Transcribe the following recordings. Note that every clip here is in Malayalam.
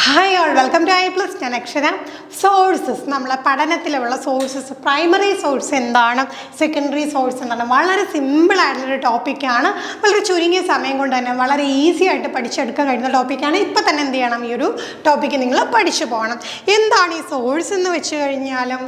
Hi all, welcome to I plus. ഞാൻ അക്ഷര. സോഴ്സസ്, നമ്മളെ പഠനത്തിലുള്ള സോഴ്സസ്, പ്രൈമറി സോഴ്സ് എന്താണ്, സെക്കൻഡറി സോഴ്സ് എന്താണ്, വളരെ സിമ്പിളായിട്ടുള്ളൊരു ടോപ്പിക്കാണ്. വളരെ ചുരുങ്ങിയ സമയം കൊണ്ട് തന്നെ വളരെ ഈസി ആയിട്ട് പഠിച്ചെടുക്കാൻ കഴിയുന്ന ടോപ്പിക്കാണ്. ഇപ്പം തന്നെ എന്ത് ചെയ്യണം, ഈ ഒരു ടോപ്പിക്ക് നിങ്ങൾ പഠിച്ചു പോകണം. എന്താണ് ഈ സോഴ്സ് എന്ന് വെച്ച് കഴിഞ്ഞാലും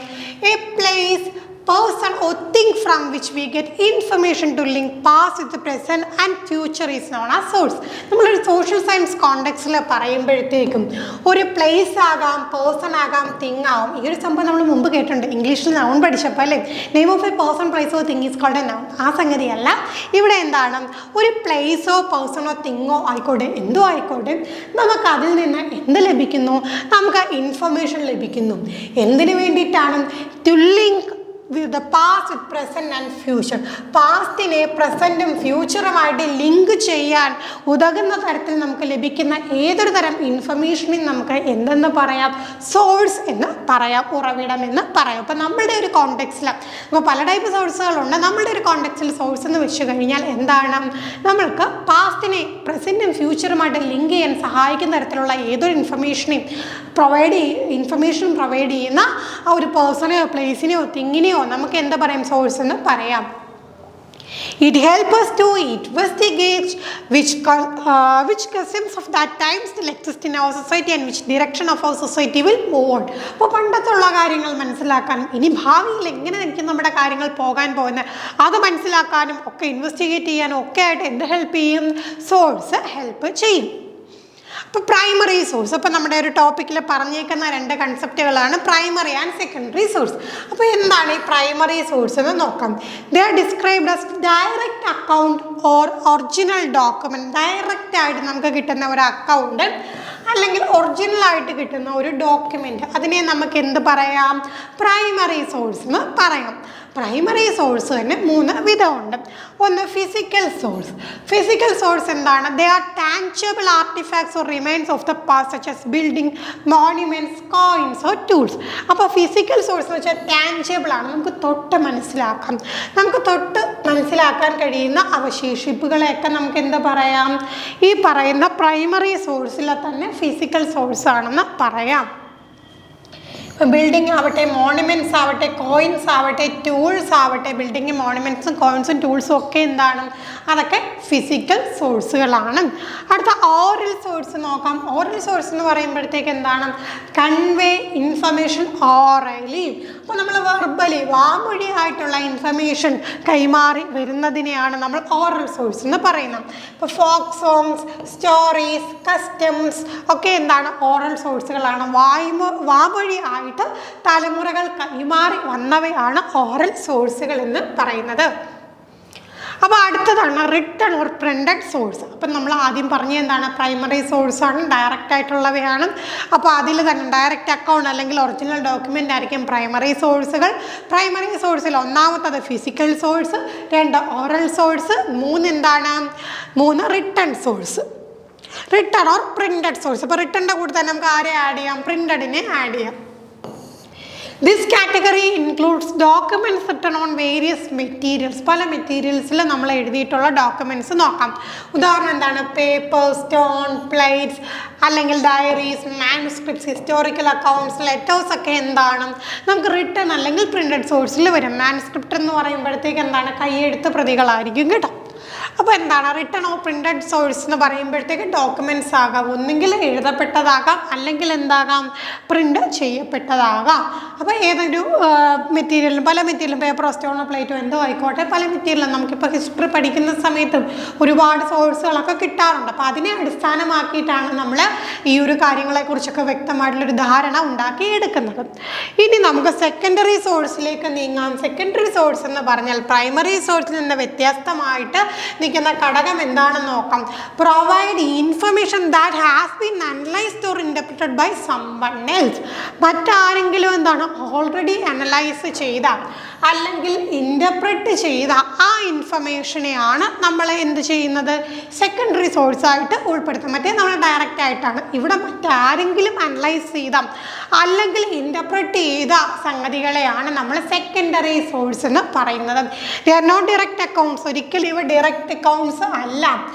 A place, person or thing from which we get information to link past with the present and future is known as source. നമ്മളൊരു സോഷ്യൽ സയൻസ് കോണ്ടെക്സ്റ്റിൽ പറയുമ്പോഴത്തേക്കും ഒരു പ്ലേസ് ആകാം, പേഴ്സൺ ആകാം, തിങ് ആകാം. ഈ ഒരു സംഭവം നമ്മൾ മുമ്പ് കേട്ടിട്ടുണ്ട്, ഇംഗ്ലീഷിൽ നൗൺ പഠിച്ചപ്പോൾ അല്ലേ. Name of a person, place or thing is called a noun. ആ സംഗതിയല്ല ഇവിടെ. എന്താണ്, ഒരു പ്ലേസോ പേഴ്സണോ തിങ്ങോ ആയിക്കോട്ടെ, എന്തോ ആയിക്കോട്ടെ, നമുക്ക് അതിൽ നിന്ന് എന്ത് ലഭിക്കുന്നു, നമുക്ക് ഇൻഫർമേഷൻ ലഭിക്കുന്നു. എന്തിനു വേണ്ടിയിട്ടാണ്? To link with the past with present and future. പാസ്റ്റിനെ പ്രസൻറ്റും ഫ്യൂച്ചറുമായിട്ട് ലിങ്ക് ചെയ്യാൻ ഉതകുന്ന തരത്തിൽ നമുക്ക് ലഭിക്കുന്ന ഏതൊരു തരം ഇൻഫർമേഷനും നമുക്ക് എന്തെന്ന് പറയാം? സോഴ്സ് എന്ന് പറയാം, ഉറവിടം എന്ന് പറയാം. അപ്പോൾ നമ്മളുടെ ഒരു കോണ്ടെക്സ്റ്റിൽ അപ്പോൾ പല ടൈപ്പ് സോഴ്സുകളുണ്ട്. നമ്മളുടെ ഒരു കോണ്ടെക്സ്റ്റിൽ സോഴ്സ് എന്ന് വെച്ച് കഴിഞ്ഞാൽ എന്താണ്, നമ്മൾക്ക് പാസ്റ്റിനെ പ്രസൻറ്റും ഫ്യൂച്ചറുമായിട്ട് ലിങ്ക് ചെയ്യാൻ സഹായിക്കുന്ന തരത്തിലുള്ള ഏതൊരു ഇൻഫർമേഷൻ പ്രൊവൈഡ് ചെയ്യുന്ന ആ ഒരു പേഴ്സണെയോ പ്ലേസിനെയോ തിങ്ങിനെയോ നമുക്ക് എന്താ പറയാം? സോഴ്സ് എന്ന് പറയാം. It helps us to investigate which customs of that time still exist in our society and which direction of our society will move on. അപ്പോൾ പണ്ടത്തുള്ള കാര്യങ്ങൾ മനസ്സിലാക്കാനും ഇനി ഭാവിയിൽ എങ്ങനെ എനിക്ക് നമ്മുടെ കാര്യങ്ങൾ പോകാൻ പോകുന്നത് അത് മനസ്സിലാക്കാനും ഒക്കെ ഇൻവെസ്റ്റിഗേറ്റ് ചെയ്യാനും ഒക്കെ ആയിട്ട് എന്ത് ഹെൽപ്പ് ചെയ്യും? സോഴ്സ് ഹെൽപ്പ് ചെയ്യും. അപ്പോൾ പ്രൈമറി സോഴ്സ്, അപ്പോൾ നമ്മുടെ ഒരു ടോപ്പിക്കിൽ പറഞ്ഞേക്കുന്ന രണ്ട് കൺസെപ്റ്റുകളാണ് പ്രൈമറി ആൻഡ് സെക്കൻഡറി സോഴ്സ്. അപ്പോൾ എന്താണ് ഈ പ്രൈമറി സോഴ്സ് എന്ന് നോക്കാം. They are described as direct account or original document. Direct ആയിട്ട് നമുക്ക് കിട്ടുന്ന ഒരു അക്കൗണ്ട് അല്ലെങ്കിൽ ഒറിജിനലായിട്ട് കിട്ടുന്ന ഒരു ഡോക്യുമെൻറ്റ്, അതിനെ നമുക്ക് എന്ത് പറയാം? പ്രൈമറി സോഴ്സ് എന്ന് പറയാം. പ്രൈമറി സോഴ്സ് തന്നെ മൂന്ന് വിധമുണ്ട്. ഒന്ന് ഫിസിക്കൽ സോഴ്സ്. ഫിസിക്കൽ സോഴ്സ് എന്താണ്? They are tangible artefacts or remains of the past such as building, monuments, coins or tools. അപ്പോൾ ഫിസിക്കൽ സോഴ്സ് എന്ന് വെച്ചാൽ ടാഞ്ചിബിൾ ആണ്, നമുക്ക് തൊട്ട് മനസ്സിലാക്കാൻ കഴിയുന്ന അവശേഷിപ്പുകളെയൊക്കെ നമുക്ക് എന്താ പറയാം? ഈ പറയുന്ന പ്രൈമറി സോഴ്സിലെ തന്നെ ഫിസിക്കൽ സോഴ്സ് ആണെന്ന് പറയാം. ബിൽഡിംഗ് ആവട്ടെ, മോണുമെൻറ്റ്സ് ആവട്ടെ, കോയിൻസ് ആവട്ടെ, ടൂൾസ് ആവട്ടെ, ബിൽഡിംഗ്, മോണുമെൻറ്റ്സും കോയിൻസും ടൂൾസും ഒക്കെ എന്താണ്? അതൊക്കെ ഫിസിക്കൽ സോഴ്സുകളാണ്. അടുത്ത ഓറൽ സോഴ്സ് നോക്കാം. ഓറൽ സോഴ്സ് എന്ന് പറയുമ്പോഴത്തേക്ക് എന്താണ്? Convey information orally. അപ്പോൾ നമ്മൾ വെർബലി, വാമൊഴിയായിട്ടുള്ള ഇൻഫർമേഷൻ കൈമാറി വരുന്നതിനെയാണ് നമ്മൾ ഓറൽ സോഴ്സ് എന്ന് പറയുന്നത്. ഇപ്പോൾ ഫോക്ക് സോങ്സ്, സ്റ്റോറീസ്, കസ്റ്റംസ് ഒക്കെ എന്താണ്? ഓറൽ സോഴ്സുകളാണ്. വാമൊഴി തലമുറകൾ കൈമാറി വന്നവയാണ് ഓറൽ സോഴ്സുകൾ എന്ന് പറയുന്നത്. അപ്പോൾ അടുത്തതാണ് റിട്ടൺ ഓർ പ്രിന്റഡ് സോഴ്സ്. അപ്പം നമ്മൾ ആദ്യം പറഞ്ഞ എന്താണ്? പ്രൈമറി സോഴ്സാണ്, ഡയറക്റ്റ് ആയിട്ടുള്ളവയാണ്. അപ്പോൾ അതിൽ തന്നെ ഡയറക്റ്റ് അക്കൗണ്ട് അല്ലെങ്കിൽ ഒറിജിനൽ ഡോക്യുമെൻ്റ് ആയിരിക്കും പ്രൈമറി സോഴ്സുകൾ. പ്രൈമറി സോഴ്സിൽ ഒന്നാമത്തത് ഫിസിക്കൽ സോഴ്സ്, 2 ഓറൽ സോഴ്സ്, 3 എന്താണ്? 3 written source, written or printed source. അപ്പോൾ റിട്ടണിൻ്റെ കൂടെ തന്നെ നമുക്ക് ആരെ ആഡ് ചെയ്യാം? പ്രിന്റഡിനെ ആഡ് ചെയ്യാം. This category includes documents written on various materials. പല മെറ്റീരിയൽസിൽ നമ്മൾ എഴുതിയിട്ടുള്ള ഡോക്യുമെൻറ്റ്സ് നോക്കാം. ഉദാഹരണം എന്താണ്? പേപ്പർ, സ്റ്റോൺ, പ്ലേറ്റ്സ്, അല്ലെങ്കിൽ diaries, manuscripts, historical accounts, letters ഒക്കെ എന്താണ്? നമുക്ക് റിട്ടൺ അല്ലെങ്കിൽ പ്രിന്റഡ് സോഴ്സിൽ വരും. മാനുസ്ക്രിപ്റ്റ് എന്ന് പറയുമ്പോഴത്തേക്ക് എന്താണ്? കൈയെഴുത്ത് പ്രതികളായിരിക്കും കേട്ടോ. അപ്പോൾ എന്താണ് റിട്ടൺ ഓർ പ്രിന്റഡ് സോഴ്സ് എന്ന് പറയുമ്പോഴത്തേക്ക് ഡോക്യുമെൻറ്റ്സ് ആകാം, ഒന്നുകിൽ എഴുതപ്പെട്ടതാകാം അല്ലെങ്കിൽ എന്താകാം? പ്രിൻ്റ് ചെയ്യപ്പെട്ടതാകാം. അപ്പോൾ ഏതൊരു മെറ്റീരിയലും, പല മെറ്റീരിയലും, പേപ്പറോ സ്റ്റോണോ പ്ലേറ്റോ എന്തോ ആയിക്കോട്ടെ, പല മെറ്റീരിയലും നമുക്കിപ്പോൾ ഹിസ്റ്ററി പഠിക്കുന്ന സമയത്തും ഒരുപാട് സോഴ്സുകളൊക്കെ കിട്ടാറുണ്ട്. അപ്പോൾ അതിനെ അടിസ്ഥാനമാക്കിയിട്ടാണ് നമ്മൾ ഈ ഒരു കാര്യങ്ങളെക്കുറിച്ചൊക്കെ വ്യക്തമായിട്ടുള്ളൊരു ധാരണ ഉണ്ടാക്കിയെടുക്കുന്നത്. ഇനി നമുക്ക് സെക്കൻഡറി സോഴ്സിലേക്ക് നീങ്ങാം. സെക്കൻഡറി സോഴ്സ് എന്ന് പറഞ്ഞാൽ പ്രൈമറി സോഴ്സിൽ നിന്ന് വ്യത്യസ്തമായിട്ട് നിൽക്കുന്ന ഘടകം എന്താണെന്ന് നോക്കാം. Provide information that has been analysed or interpreted by someone else. മറ്റാരെങ്കിലും എന്താണ്? ഓൾറെഡി അനലൈസ് ചെയ്ത അല്ലെങ്കിൽ ഇൻ്റർപ്രറ്റ് ചെയ്ത ആ ഇൻഫർമേഷനെയാണ് നമ്മൾ എന്ത് ചെയ്യുന്നത്? സെക്കൻഡറി സോഴ്സായിട്ട് ഉൾപ്പെടുത്തുന്നത്. മറ്റേ നമ്മൾ ഡയറക്റ്റ് ആയിട്ടാണ്. ഇവിടെ മറ്റാരെങ്കിലും അനലൈസ് ചെയ്ത അല്ലെങ്കിൽ ഇൻ്റർപ്രറ്റ് ചെയ്ത സംഗതികളെയാണ് നമ്മൾ സെക്കൻഡറി സോഴ്സ് എന്ന് പറയുന്നത്. They are not direct accounts. ഒരിക്കലും ഇവ ഡയറക്റ്റ് സെപ്പറേറ്റ് അക്കൗണ്ട്സ് അല്ല,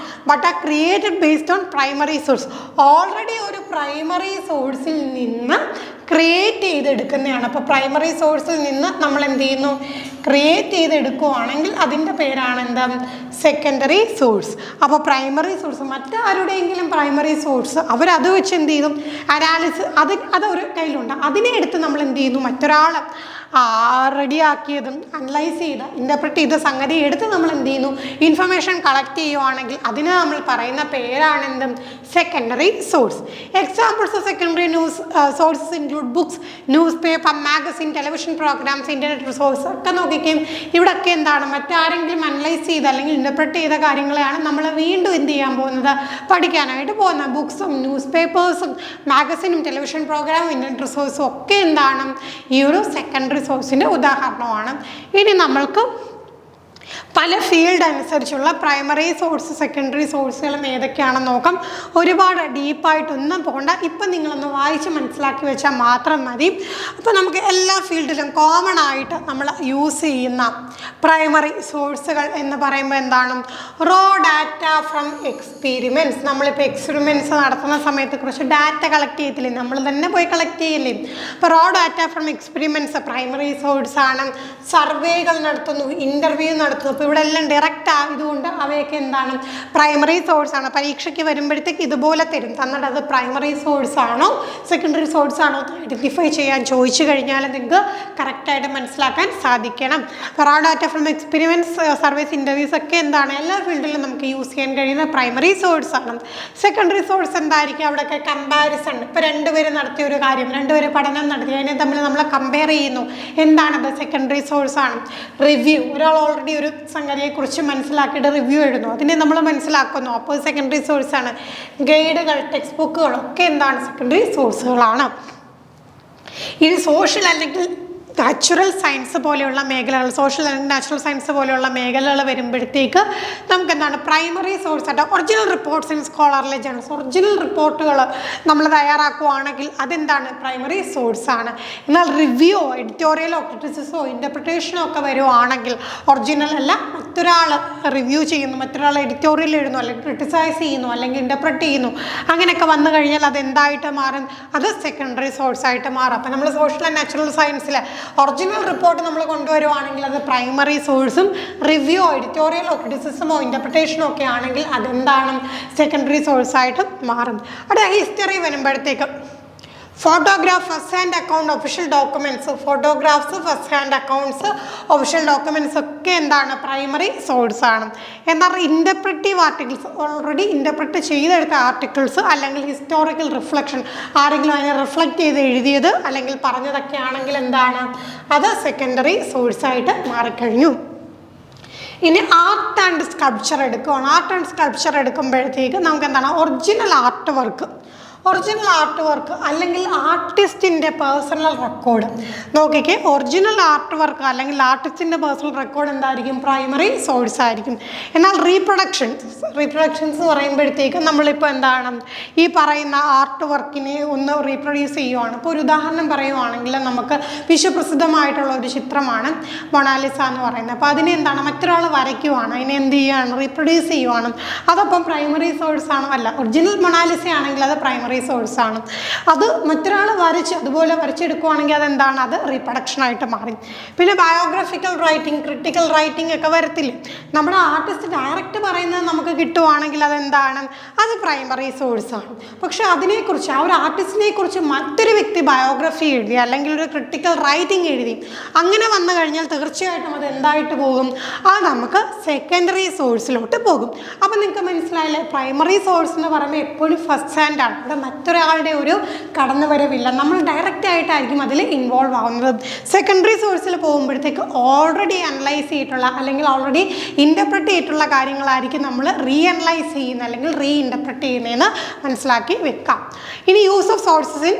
but are created based on primary source. Already ഒരു പ്രൈമറി സോഴ്സിൽ നിന്ന് ക്രിയേറ്റ് ചെയ്തെടുക്കുന്നതാണ്. അപ്പോൾ പ്രൈമറി സോഴ്സിൽ നിന്ന് നമ്മൾ എന്ത് ചെയ്യുന്നു, ക്രിയേറ്റ് ചെയ്തെടുക്കുകയാണെങ്കിൽ അതിൻ്റെ പേരാണ് എന്താ, സെക്കൻഡറി സോഴ്സ്. അപ്പോൾ പ്രൈമറി സോഴ്സ് മറ്റാരുടെയെങ്കിലും പ്രൈമറി സോഴ്സ് അവരത് വെച്ച് എന്ത് ചെയ്തു, അനാലിസിസ് അതൊരു കയ്യിലുണ്ട്, അതിനെ എടുത്ത് നമ്മൾ എന്ത് ചെയ്യുന്നു, മറ്റൊരാൾ റെഡിയാക്കിയതും അനലൈസ് ചെയ്ത് ഇൻ്റർപ്രറ്റ് ചെയ്ത സംഗതി എടുത്ത് നമ്മൾ എന്ത് ചെയ്യുന്നു, ഇൻഫർമേഷൻ കളക്ട് ചെയ്യുവാണെങ്കിൽ അതിന് നമ്മൾ പറയുന്ന പേരാണ് എന്തും, secondary source. Examples of secondary news sources include books, newspaper, magazine, television programmes, internet resource ഒക്കെ നോക്കിക്കും. ഇവിടെയൊക്കെ എന്താണ്, മറ്റാരെങ്കിലും അനലൈസ് ചെയ്ത് അല്ലെങ്കിൽ ഇൻ്റർപ്രറ്റ് ചെയ്ത കാര്യങ്ങളെയാണ് നമ്മൾ വീണ്ടും എന്ത് ചെയ്യാൻ പോകുന്നത്, പഠിക്കാനായിട്ട് പോകുന്നത്. ബുക്സും ന്യൂസ് പേപ്പേഴ്സും മാഗസിനും ടെലിവിഷൻ പ്രോഗ്രാമും ഇൻ്റർനെറ്റ് റിസോഴ്സും ഒക്കെ എന്താണ്, ഈ ഒരു സെക്കൻഡറി സോഴ്സിൻ്റെ ഉദാഹരണമാണ്. ഇനി നമ്മൾക്ക് പല ഫീൽഡ് അനുസരിച്ചുള്ള പ്രൈമറി സോഴ്സ് സെക്കൻഡറി സോഴ്സുകളും ഏതൊക്കെയാണെന്ന് നോക്കാം. ഒരുപാട് ഡീപ്പായിട്ടൊന്നും പോകണ്ട, ഇപ്പം നിങ്ങളൊന്ന് വായിച്ച് മനസ്സിലാക്കി വെച്ചാൽ മാത്രം മതി. അപ്പോൾ നമുക്ക് എല്ലാ ഫീൽഡിലും കോമൺ ആയിട്ട് നമ്മൾ യൂസ് ചെയ്യുന്ന പ്രൈമറി സോഴ്സുകൾ എന്ന് പറയുമ്പോൾ എന്താണ്, റോ ഡാറ്റ ഫ്രം എക്സ്പീരിമെൻറ്റ്സ്. നമ്മളിപ്പോൾ എക്സ്പെരിമെൻറ്റ്സ് നടത്തുന്ന സമയത്ത് കുറച്ച് ഡാറ്റ കളക്ട് ചെയ്യത്തില്ലേ, നമ്മൾ തന്നെ പോയി കളക്ട് ചെയ്യില്ലേ. അപ്പോൾ raw data from experiments primary സോഴ്സാണ്. സർവേകൾ നടത്തുന്നു, ഇൻ്റർവ്യൂ നടത്തുന്നു. അപ്പോൾ ഇവിടെ എല്ലാം ഡയറക്റ്റ് ആയതുകൊണ്ട് അവയൊക്കെ എന്താണ്, പ്രൈമറി സോഴ്സാണ്. പരീക്ഷയ്ക്ക് വരുമ്പോഴത്തേക്ക് ഇതുപോലെ തരും, തന്നിട്ട് അത് പ്രൈമറി സോഴ്സാണോ സെക്കൻഡറി സോഴ്സാണോ ഐഡൻറ്റിഫൈ ചെയ്യാൻ ചോദിച്ചു കഴിഞ്ഞാൽ നിങ്ങൾക്ക് കറക്റ്റായിട്ട് മനസ്സിലാക്കാൻ സാധിക്കണം. Raw data from experiments, service, interviews ഒക്കെ എന്താണ്, എല്ലാ ഫീൽഡിലും നമുക്ക് യൂസ് ചെയ്യാൻ കഴിയുന്ന പ്രൈമറി സോഴ്സാണ്. സെക്കൻഡറി സോഴ്സ് എന്തായിരിക്കും, അവിടെയൊക്കെ കമ്പാരിസൺ. ഇപ്പോൾ രണ്ടുപേരും നടത്തിയ ഒരു കാര്യം, രണ്ടുപേരും പഠനം നടത്തി, അതിനെ തമ്മിൽ നമ്മൾ കമ്പയർ ചെയ്യുന്നു, എന്താണത്, സെക്കൻഡറി സോഴ്സാണ്. റിവ്യൂ, ഒരാൾ ഓൾറെഡി ഒരു സംഗതിയെക്കുറിച്ച് മനസ്സിലാക്കിയിട്ട് റിവ്യൂ എഴുതുന്നു, അതിനെ നമ്മൾ മനസ്സിലാക്കുന്നു, അപ്പോൾ സെക്കൻഡറി സോഴ്സാണ്. ഗൈഡുകൾ, ടെക്സ്റ്റ് ബുക്കുകളൊക്കെ എന്താണ്, സെക്കൻഡറി സോഴ്സുകളാണ്. ഇനി സോഷ്യൽ അല്ലെങ്കിൽ നാച്ചുറൽ സയൻസ് പോലെയുള്ള മേഖലകൾ, സോഷ്യൽ അല്ലെങ്കിൽ നാച്ചുറൽ സയൻസ് പോലെയുള്ള മേഖലകൾ വരുമ്പോഴത്തേക്ക് നമുക്ക് എന്താണ്, പ്രൈമറി സോഴ്സ് ആയിട്ട് original reports in scholarly journals, original റിപ്പോർട്ടുകൾ നമ്മൾ തയ്യാറാക്കുകയാണെങ്കിൽ അതെന്താണ്, പ്രൈമറി സോഴ്സാണ്. എന്നാൽ റിവ്യൂ, എഡിറ്റോറിയലോ ക്രിറ്റിസിസമോ ഇൻ്റർപ്രിട്ടേഷനോ ഒക്കെ വരുവാണെങ്കിൽ ഒറിജിനൽ അല്ല, മറ്റൊരാൾ റിവ്യൂ ചെയ്യുന്നു, മറ്റൊരാൾ എഡിറ്റോറിയൽ എഴുതുന്നു, അല്ലെങ്കിൽ ക്രിട്ടിസൈസ് ചെയ്യുന്നു, അല്ലെങ്കിൽ ഇൻ്റർപ്രറ്റ് ചെയ്യുന്നു, അങ്ങനെയൊക്കെ വന്നു കഴിഞ്ഞാൽ അത് എന്തായിട്ട് മാറും, അത് സെക്കൻഡറി സോഴ്സായിട്ട് മാറും. അപ്പോൾ നമ്മൾ സോഷ്യൽ ആൻഡ് നാച്ചുറൽ സയൻസിൽ ഒറിജിനൽ റിപ്പോർട്ട് നമ്മൾ കൊണ്ടുവരുവാണെങ്കിൽ അത് പ്രൈമറി സോഴ്സും, റിവ്യൂ, എഡിറ്റോറിയലോ ക്രിറ്റിസിസമോ ഇൻ്റർപ്രിട്ടേഷനോ ഒക്കെ ആണെങ്കിൽ അതെന്താണ്, സെക്കൻഡറി സോഴ്സായിട്ട് മാറും. അവിടെ ഹിസ്റ്ററി വരുമ്പോഴത്തേക്ക് photograph, first hand account, official documents, photographs, first hand accounts, official documents ഒക്കെ എന്താണ്, പ്രൈമറി സോഴ്സാണ്. എന്നാൽ ഇൻ്റർപ്രറ്റീവ് ആർട്ടിക്കിൾസ്, ഓൾറെഡി ഇൻ്റർപ്രറ്റ് ചെയ്തെടുത്ത ആർട്ടിക്കിൾസ് അല്ലെങ്കിൽ ഹിസ്റ്റോറിക്കൽ റിഫ്ലക്ഷൻ, ആരെങ്കിലും അതിനെ റിഫ്ലക്റ്റ് ചെയ്ത് എഴുതിയത് അല്ലെങ്കിൽ പറഞ്ഞതൊക്കെ ആണെങ്കിൽ എന്താണ്, അത് സെക്കൻഡറി സോഴ്സായിട്ട് മാറിക്കഴിഞ്ഞു. ഇനി ആർട്ട് ആൻഡ് സ്കൾപ്ചർ എടുക്കുകയാണ്. ആർട്ട് ആൻഡ് സ്കൾപ്ചർ എടുക്കുമ്പോഴത്തേക്ക് നമുക്ക് എന്താണ്, ഒറിജിനൽ ആർട്ട് വർക്ക് അല്ലെങ്കിൽ ആർട്ടിസ്റ്റിൻ്റെ പേഴ്സണൽ റെക്കോർഡ്. നോക്കിക്കേ, ഒറിജിനൽ ആർട്ട് വർക്ക് അല്ലെങ്കിൽ ആർട്ടിസ്റ്റിൻ്റെ പേഴ്സണൽ റെക്കോർഡ് എന്തായിരിക്കും, പ്രൈമറി സോഴ്സ് ആയിരിക്കും. എന്നാൽ റീപ്രൊഡക്ഷൻസ് പറയുമ്പോഴത്തേക്ക് നമ്മളിപ്പോൾ എന്താണ്, ഈ പറയുന്ന ആർട്ട് വർക്കിനെ ഒന്ന് റീപ്രൊഡ്യൂസ് ചെയ്യുവാണ്. ഇപ്പോൾ ഒരു ഉദാഹരണം പറയുവാണെങ്കിൽ നമുക്ക് വിശ്വപ്രസിദ്ധമായിട്ടുള്ള ഒരു ചിത്രമാണ് മൊണാലിസ എന്ന് പറയുന്നത്. അപ്പോൾ അതിനെ എന്താണ്, മറ്റൊരാൾ വരയ്ക്കുവാണ്, അതിനെ എന്ത് ചെയ്യുകയാണ്, റീപ്രൊഡ്യൂസ് ചെയ്യുവാണ്. അതപ്പം പ്രൈമറി സോഴ്സ് ആണോ, അല്ല. ഒറിജിനൽ മൊണാലിസ ആണെങ്കിൽ അത് പ്രൈമറി സോഴ്സാണ്. അത് മറ്റൊരാൾ അതുപോലെ വരച്ചെടുക്കുകയാണെങ്കിൽ അതെന്താണ്, അത് റീപ്രൊഡക്ഷനായിട്ട് മാറി. പിന്നെ ബയോഗ്രഫിക്കൽ റൈറ്റിംഗ്, ക്രിട്ടിക്കൽ റൈറ്റിംഗ് ഒക്കെ വരത്തില്ലേ, നമ്മുടെ ആർട്ടിസ്റ്റ് ഡയറക്റ്റ് പറയുന്നത് നമുക്ക് കിട്ടുവാണെങ്കിൽ അതെന്താണ്, അത് പ്രൈമറി സോഴ്സാണ്. പക്ഷെ അതിനെക്കുറിച്ച്, ആ ഒരു ആർട്ടിസ്റ്റിനെ കുറിച്ച് മറ്റൊരു വ്യക്തി ബയോഗ്രഫി എഴുതി അല്ലെങ്കിൽ ഒരു ക്രിട്ടിക്കൽ റൈറ്റിംഗ് എഴുതി, അങ്ങനെ വന്നു കഴിഞ്ഞാൽ തീർച്ചയായിട്ടും അത് എന്തായിട്ട് പോകും, അത് നമുക്ക് സെക്കൻഡറി സോഴ്സിലോട്ട് പോകും. അപ്പം നിങ്ങൾക്ക് മനസ്സിലായില്ലേ, പ്രൈമറി സോഴ്സ് എന്ന് പറയുമ്പോൾ എപ്പോഴും ഫസ്റ്റ് ഹാൻഡാണ്. അവിടെ മറ്റൊരാളുടെ ഒരു കടന്നുവരവില്ല, നമ്മൾ ഡയറക്റ്റ് ആയിട്ടായിരിക്കും അതിൽ ഇൻവോൾവ് ആവുന്നത്. സെക്കൻഡറി സോഴ്സിൽ പോകുമ്പോഴത്തേക്ക് ഓൾറെഡി അനലൈസ് ചെയ്തിട്ടുള്ള അല്ലെങ്കിൽ ഓൾറെഡി ഇൻ്റർപ്രറ്റ് ചെയ്തിട്ടുള്ള കാര്യങ്ങളായിരിക്കും നമ്മൾ അനലൈസ് ചെയ്യുന്ന അല്ലെങ്കിൽ ഇൻ്റർപ്രറ്റ് ചെയ്യുന്നതെന്ന് മനസ്സിലാക്കി വെക്കാം. ഇനി use of sources in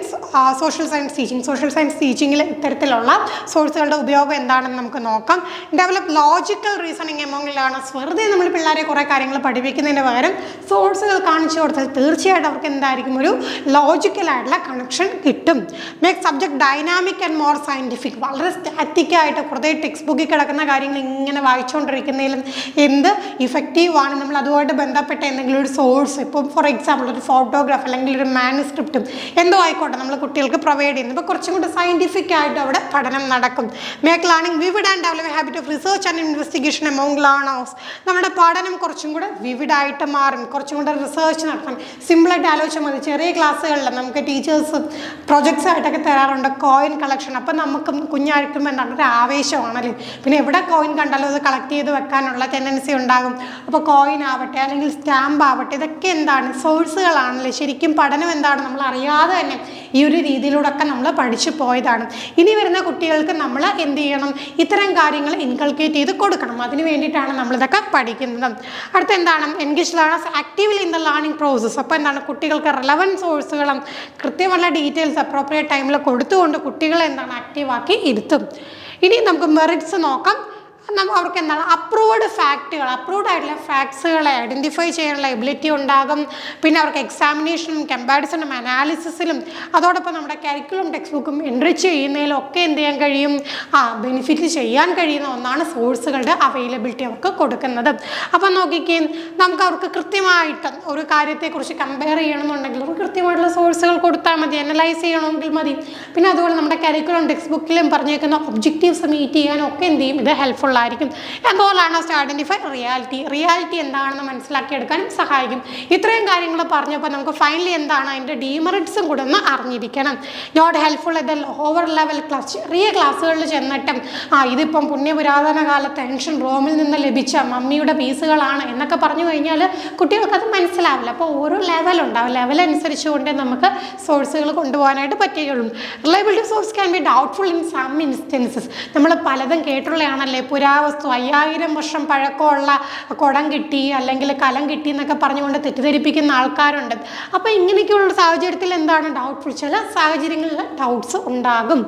social science teaching. Social science ടീച്ചിങ്ങിൽ ഇത്തരത്തിലുള്ള സോഴ്സുകളുടെ ഉപയോഗം എന്താണെന്ന് നമുക്ക് നോക്കാം. Develop logical reasoning among learners. വെറുതെ നമ്മൾ പിള്ളേരെ കുറേ കാര്യങ്ങൾ പഠിപ്പിക്കുന്നതിന് പകരം സോഴ്സുകൾ കാണിച്ചു കൊടുത്താൽ തീർച്ചയായിട്ടും അവർക്ക് എന്തായിരിക്കും, ഒരു ലോജിക്കലായിട്ടുള്ള കണക്ഷൻ കിട്ടും. Make subject dynamic and more scientific. വളരെ സ്റ്റാറ്റിക്കായിട്ട് കുറേ ടെക്സ്റ്റ് ബുക്കിൽ കിടക്കുന്ന കാര്യങ്ങൾ ഇങ്ങനെ വായിച്ചുകൊണ്ടിരിക്കുന്നതിലും എന്ത് ഇഫക്റ്റീവാണ് നമ്മൾ അതുമായിട്ട് ബന്ധപ്പെട്ട എന്തെങ്കിലും ഒരു സോഴ്സ്, ഇപ്പം ഫോർ എക്സാമ്പിൾ ഒരു ഫോട്ടോഗ്രാഫ് അല്ലെങ്കിൽ ഒരു മാനുസ്ക്രിപ്റ്റും എന്തോ ആയിക്കോട്ടെ നമ്മൾ കുട്ടികൾക്ക് പ്രൊവൈഡ് ചെയ്യുന്നത്. അപ്പോൾ കുറച്ചും കൂടി സയൻറ്റിഫിക് ആയിട്ട് അവിടെ പഠനം നടക്കും. Make learning vivid and develop habit of research and investigation among learners. നമ്മുടെ പഠനം കുറച്ചും കൂടെ വിവിഡായിട്ട് മാറും. കുറച്ചും കൂടെ റിസർച്ച് നടത്താൻ സിമ്പിളായിട്ട് ആലോചിച്ചാൽ മതി. ചെറിയ ക്ലാസ്സുകളിൽ നമുക്ക് ടീച്ചേഴ്സ് പ്രൊജക്ട്സ് ആയിട്ടൊക്കെ തരാറുണ്ട്, കോയിൻ കളക്ഷൻ. അപ്പം നമുക്ക് കുഞ്ഞായിരിക്കുമ്പോൾ എന്താണ് ഒരു ആവേശമാണല്ലേ. പിന്നെ എവിടെ കോയിൻ കണ്ടാലും അത് കളക്ട് ചെയ്ത് വെക്കാനുള്ള ടെൻഡൻസി ഉണ്ടാകും. അപ്പോൾ കോയിൻ ആവട്ടെ അല്ലെങ്കിൽ സ്റ്റാമ്പ് ആവട്ടെ, ഇതൊക്കെ എന്താണ് സോഴ്സുകളാണല്ലേ. ശരിക്കും പഠനം എന്താണ് നമ്മൾ അറിയാതെ തന്നെ ഈ ഒരു രീതിയിലൂടെയൊക്കെ നമ്മൾ പഠിച്ചു പോയതാണ്. ഇനി വരുന്ന കുട്ടികൾക്ക് നമ്മൾ എന്ത് ചെയ്യണം, ഇത്തരം കാര്യങ്ങൾ ഇൻകൾക്കേറ്റ് ചെയ്ത് കൊടുക്കണം. അതിന് വേണ്ടിയിട്ടാണ് നമ്മളിതൊക്കെ പഠിക്കുന്നത്. അടുത്ത എന്താണ് engage learners actively in the learning process. അപ്പോൾ എന്താണ് കുട്ടികൾക്ക് റെലവൻറ്റ് സോഴ്സുകളും കൃത്യമുള്ള ഡീറ്റെയിൽസ് അപ്രോപ്രിയേറ്റ് ടൈമിൽ കൊടുത്തുകൊണ്ട് കുട്ടികളെ എന്താണ് ആക്റ്റീവാക്കി ഇരുത്തും. ഇനി നമുക്ക് മെറിറ്റ്സ് നോക്കാം. അവർക്ക് എന്താണ് അപ്രൂവ്ഡ് ആയിട്ടുള്ള ഫാക്ട്സുകളെ ഐഡൻറ്റിഫൈ ചെയ്യാനുള്ള എബിലിറ്റി ഉണ്ടാകും. പിന്നെ അവർക്ക് എക്സാമിനേഷനും കമ്പാരിസണും അനാലിസിസിലും അതോടൊപ്പം നമ്മുടെ കരിക്കുലം ടെക്സ്റ്റ് ബുക്കും എൻറിച്ച് ചെയ്യുന്നതിലും ഒക്കെ എന്ത് ചെയ്യാൻ കഴിയും, ബെനിഫിറ്റ് ചെയ്യാൻ കഴിയുന്ന ഒന്നാണ് സോഴ്സുകളുടെ അവൈലബിലിറ്റി അവർക്ക് കൊടുക്കുന്നത്. അപ്പം നോക്കിക്കേ, നമുക്ക് അവർക്ക് കൃത്യമായിട്ട് ഒരു കാര്യത്തെക്കുറിച്ച് കമ്പയർ ചെയ്യണമെന്നുണ്ടെങ്കിൽ ഒരു കൃത്യമായിട്ടുള്ള സോഴ്സുകൾ കൊടുത്താൽ മതി, അനലൈസ് ചെയ്യണമെങ്കിൽ മതി. പിന്നെ അതുപോലെ നമ്മുടെ കരിക്കുലം ടെക്സ്റ്റ് ബുക്കിലും പറഞ്ഞേക്കുന്ന ഒബ്ജക്റ്റീവ്സ് മീറ്റ് ചെയ്യാനും ഒക്കെ എന്ത് ചെയ്യും, ഇത് ഹെൽപ്ഫുൾ ആയിരിക്കും. അതുപോലാണ് ഐഡൻറ്റിഫൈ റിയാലിറ്റി എന്താണെന്ന് മനസ്സിലാക്കിയെടുക്കാനും സഹായിക്കും. ഇത്രയും കാര്യങ്ങൾ പറഞ്ഞപ്പോൾ നമുക്ക് ഫൈനലി എന്താണ് അതിൻ്റെ ഡീമെറിറ്റ്സും കൂടെ ഒന്ന് അറിഞ്ഞിരിക്കണം. Not helpful at the lower level class. ചെറിയ ക്ലാസ്സുകളിൽ ചെന്നിട്ടും ഇതിപ്പം പുണ്യപുരാതന കാലത്ത് ഏൻഷ്യൻ റോമിൽ നിന്ന് ലഭിച്ച മമ്മിയുടെ പീസുകളാണ് എന്നൊക്കെ പറഞ്ഞു കഴിഞ്ഞാൽ കുട്ടികൾക്കത് മനസ്സിലാവില്ല. അപ്പോൾ ഓരോ ലെവലുണ്ടാവും, ലെവലനുസരിച്ചുകൊണ്ട് നമുക്ക് സോഴ്സുകൾ കൊണ്ടുപോകാനായിട്ട് പറ്റുകയുള്ളൂ. Reliability source can be doubtful in some instances. നമ്മൾ പലതും കേട്ടുള്ളതാണല്ലേ, പുരാവസ്തു 5000 വർഷം പഴക്കമുള്ള കുടം കിട്ടി അല്ലെങ്കിൽ കലം കിട്ടി എന്നൊക്കെ പറഞ്ഞുകൊണ്ട് തെറ്റിദ്ധരിപ്പിക്കുന്ന ആൾക്കാരുണ്ട്. അപ്പോൾ ഇങ്ങനെയൊക്കെയുള്ള സാഹചര്യത്തിൽ എന്താണ് ഡൗട്ട്ഫുൾ, ചില സാഹചര്യങ്ങളിൽ ഡൗട്ട്സ് ഉണ്ടാകും.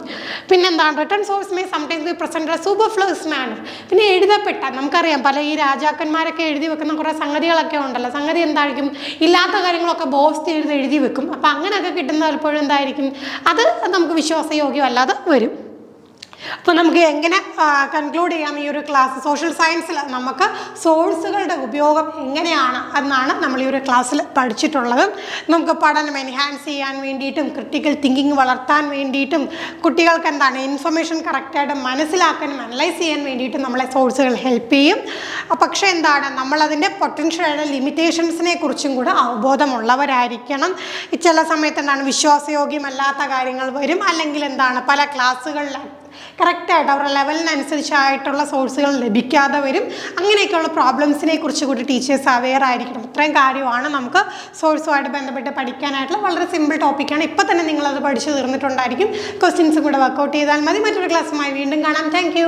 പിന്നെന്താണ് written source may sometimes be present superfluous manner. പിന്നെ എഴുതപ്പെട്ട നമുക്കറിയാം പല ഈ രാജാക്കന്മാരൊക്കെ എഴുതി വെക്കുന്ന കുറേ സംഗതികളൊക്കെ ഉണ്ടല്ലോ. സംഗതി എന്തായിരിക്കും, ഇല്ലാത്ത കാര്യങ്ങളൊക്കെ ബോസ്റ്റ് എഴുതി വെക്കും. അപ്പോൾ അങ്ങനെയൊക്കെ കിട്ടുന്ന പലപ്പോഴും എന്തായിരിക്കും, അത് നമുക്ക് വിശ്വാസയോഗ്യമല്ലാതെ വരും. അപ്പോൾ നമുക്ക് എങ്ങനെ കൺക്ലൂഡ് ചെയ്യാം ഈ ഒരു ക്ലാസ്? സോഷ്യൽ സയൻസിൽ നമുക്ക് സോഴ്സുകളുടെ ഉപയോഗം എങ്ങനെയാണ് എന്നാണ് നമ്മൾ ഈ ഒരു ക്ലാസ്സിൽ പഠിച്ചിട്ടുള്ളത്. നമുക്ക് പഠനം എൻഹാൻസ് ചെയ്യാൻ വേണ്ടിയിട്ടും ക്രിട്ടിക്കൽ തിങ്കിങ് വളർത്താൻ വേണ്ടിയിട്ടും കുട്ടികൾക്ക് എന്താണ് ഇൻഫർമേഷൻ കറക്റ്റായിട്ട് മനസ്സിലാക്കാനും അനലൈസ് ചെയ്യാൻ വേണ്ടിയിട്ടും നമ്മളെ സോഴ്സുകൾ ഹെൽപ്പ് ചെയ്യും. പക്ഷേ എന്താണ് നമ്മളതിൻ്റെ പൊട്ടൻഷ്യലായിട്ട് ലിമിറ്റേഷൻസിനെ കുറിച്ചും കൂടെ അവബോധമുള്ളവരായിരിക്കണം. ചില സമയത്ത് എന്താണ് വിശ്വാസയോഗ്യമല്ലാത്ത കാര്യങ്ങൾ വരും, അല്ലെങ്കിൽ എന്താണ് പല ക്ലാസ്സുകളിൽ കറക്റ്റായിട്ട് അവരുടെ ലെവലിനനുസരിച്ചായിട്ടുള്ള സോഴ്സുകൾ ലഭിക്കാതെ വരും. അങ്ങനെയൊക്കെയുള്ള പ്രോബ്ലംസിനെ കുറിച്ച് കൂടി ടീച്ചേഴ്സ് അവെയർ ആയിരിക്കണം. ഇത്രയും കാര്യമാണ് നമുക്ക് സോഴ്സുമായിട്ട് ബന്ധപ്പെട്ട് പഠിക്കാനായിട്ടുള്ള വളരെ സിമ്പിൾ ടോപ്പിക്കാണ്. ഇപ്പോൾ തന്നെ നിങ്ങളത് പഠിച്ചു തീർന്നിട്ടുണ്ടായിരിക്കും. ക്വസ്റ്റ്യൻസും കൂടെ വർക്കൗട്ട് ചെയ്താൽ മതി. മറ്റൊരു ക്ലാസ്സുമായി വീണ്ടും കാണാം. താങ്ക്